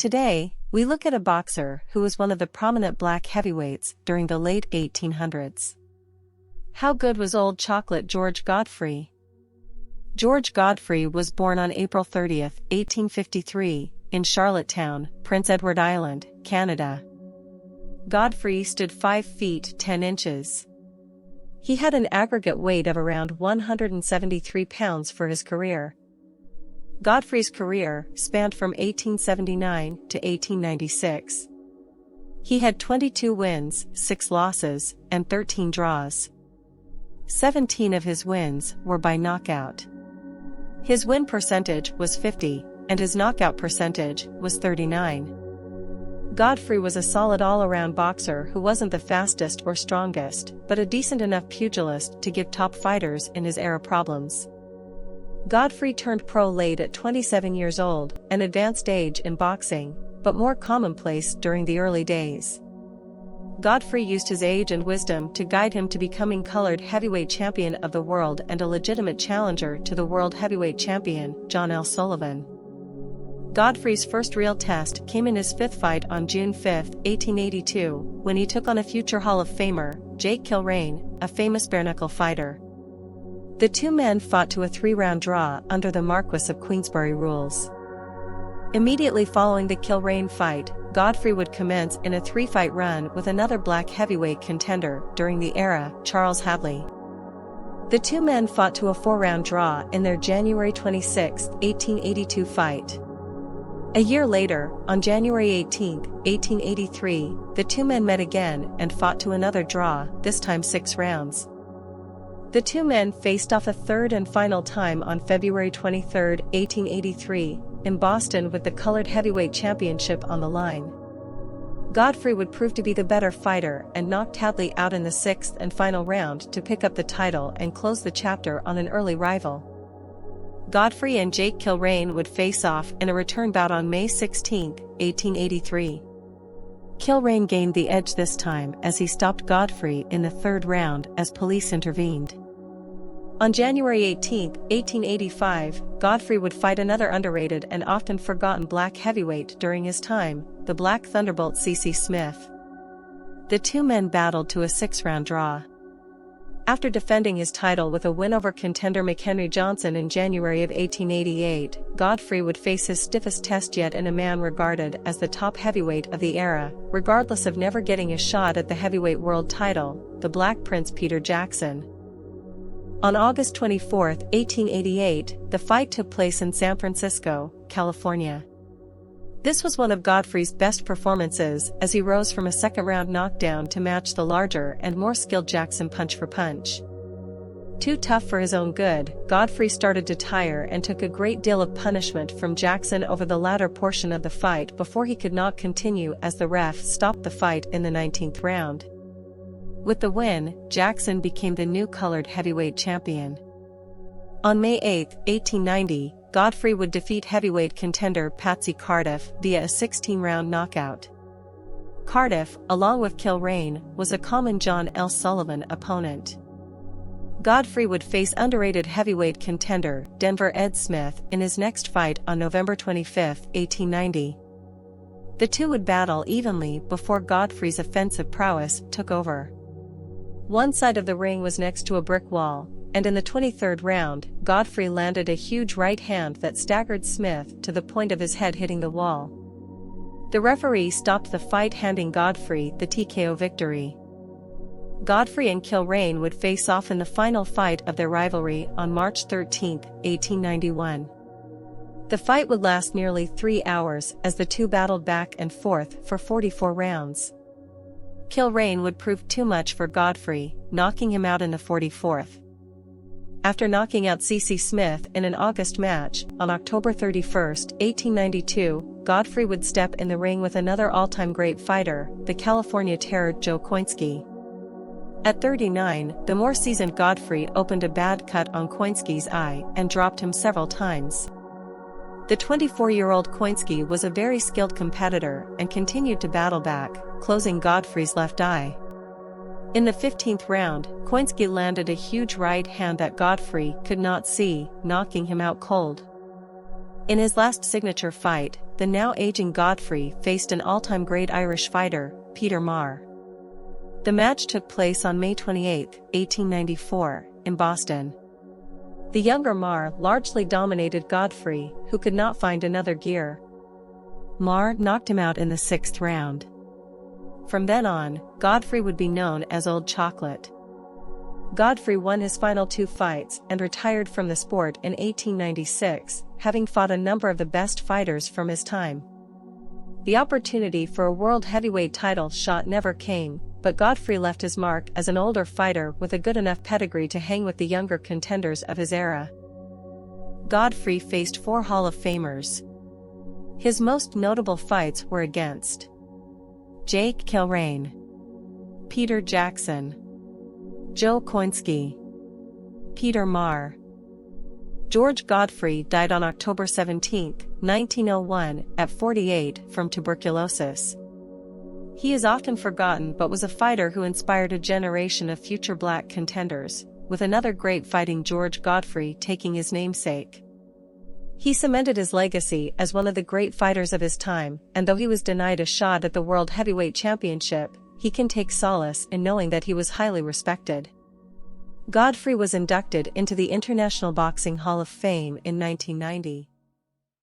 Today, we look at a boxer who was one of the prominent black heavyweights during the late 1800s. How good was Old Chocolate George Godfrey? George Godfrey was born on April 30, 1853, in Charlottetown, Prince Edward Island, Canada. Godfrey stood 5 feet 10 inches. He had an aggregate weight of around 173 pounds for his career. Godfrey's career spanned from 1879 to 1896. He had 22 wins, 6 losses, and 13 draws. 17 of his wins were by knockout. His win percentage was 50, and his knockout percentage was 39. Godfrey was a solid all-around boxer who wasn't the fastest or strongest, but a decent enough pugilist to give top fighters in his era problems. Godfrey turned pro late at 27 years old, an advanced age in boxing, but more commonplace during the early days. Godfrey used his age and wisdom to guide him to becoming colored heavyweight champion of the world and a legitimate challenger to the world heavyweight champion, John L. Sullivan. Godfrey's first real test came in his 5th fight on June 5, 1882, when he took on a future Hall of Famer, Jake Kilrain, a famous bare-knuckle fighter. The two men fought to a 3-round draw under the Marquess of Queensberry rules. Immediately following the Kilrain fight, Godfrey would commence in a 3-fight run with another black heavyweight contender during the era, Charles Hadley. The two men fought to a 4-round draw in their January 26, 1882 fight. A year later, on January 18, 1883, the two men met again and fought to another draw, this time 6 rounds. The two men faced off a third and final time on February 23, 1883, in Boston with the colored heavyweight championship on the line. Godfrey would prove to be the better fighter and knocked Hadley out in the 6th and final round to pick up the title and close the chapter on an early rival. Godfrey and Jake Kilrain would face off in a return bout on May 16, 1883. Kilrain gained the edge this time as he stopped Godfrey in the 3rd round as police intervened. On January 18, 1885, Godfrey would fight another underrated and often forgotten black heavyweight during his time, the Black Thunderbolt C.C. Smith. The two men battled to a 6-round draw. After defending his title with a win over contender McHenry Johnson in January of 1888, Godfrey would face his stiffest test yet in a man regarded as the top heavyweight of the era, regardless of never getting a shot at the heavyweight world title, the Black Prince Peter Jackson. On August 24, 1888, the fight took place in San Francisco, California. This was one of Godfrey's best performances as he rose from a 2nd-round knockdown to match the larger and more skilled Jackson punch for punch. Too tough for his own good, Godfrey started to tire and took a great deal of punishment from Jackson over the latter portion of the fight before he could not continue as the ref stopped the fight in the 19th round. With the win, Jackson became the new colored heavyweight champion. On May 8, 1890, Godfrey would defeat heavyweight contender Patsy Cardiff via a 16-round knockout. Cardiff, along with Kilrain, was a common John L. Sullivan opponent. Godfrey would face underrated heavyweight contender Denver Ed Smith in his next fight on November 25, 1890. The two would battle evenly before Godfrey's offensive prowess took over. One side of the ring was next to a brick wall, and in the 23rd round, Godfrey landed a huge right hand that staggered Smith to the point of his head hitting the wall. The referee stopped the fight, handing Godfrey the TKO victory. Godfrey and Kilrain would face off in the final fight of their rivalry on March 13, 1891. The fight would last nearly 3 hours as the two battled back and forth for 44 rounds. Kilrain would prove too much for Godfrey, knocking him out in the 44th. After knocking out C.C. Smith in an August match, on October 31, 1892, Godfrey would step in the ring with another all-time great fighter, the California Terror Joe Koinski. At 39, the more seasoned Godfrey opened a bad cut on Koinski's eye and dropped him several times. The 24-year-old Koinski was a very skilled competitor and continued to battle back, closing Godfrey's left eye. In the 15th round, Koinski landed a huge right hand that Godfrey could not see, knocking him out cold. In his last signature fight, the now aging Godfrey faced an all-time great Irish fighter, Peter Marr. The match took place on May 28, 1894, in Boston. The younger Marr largely dominated Godfrey, who could not find another gear. Marr knocked him out in the 6th round. From then on, Godfrey would be known as Old Chocolate. Godfrey won his final 2 fights and retired from the sport in 1896, having fought a number of the best fighters from his time. The opportunity for a world heavyweight title shot never came, but Godfrey left his mark as an older fighter with a good enough pedigree to hang with the younger contenders of his era. Godfrey faced 4 Hall of Famers. His most notable fights were against Jake Kilrain, Peter Jackson, Joe Koinski, Peter Marr. George Godfrey died on October 17, 1901, at 48 from tuberculosis. He is often forgotten but was a fighter who inspired a generation of future black contenders, with another great fighting George Godfrey taking his namesake. He cemented his legacy as one of the great fighters of his time, and though he was denied a shot at the World Heavyweight Championship, he can take solace in knowing that he was highly respected. Godfrey was inducted into the International Boxing Hall of Fame in 1990.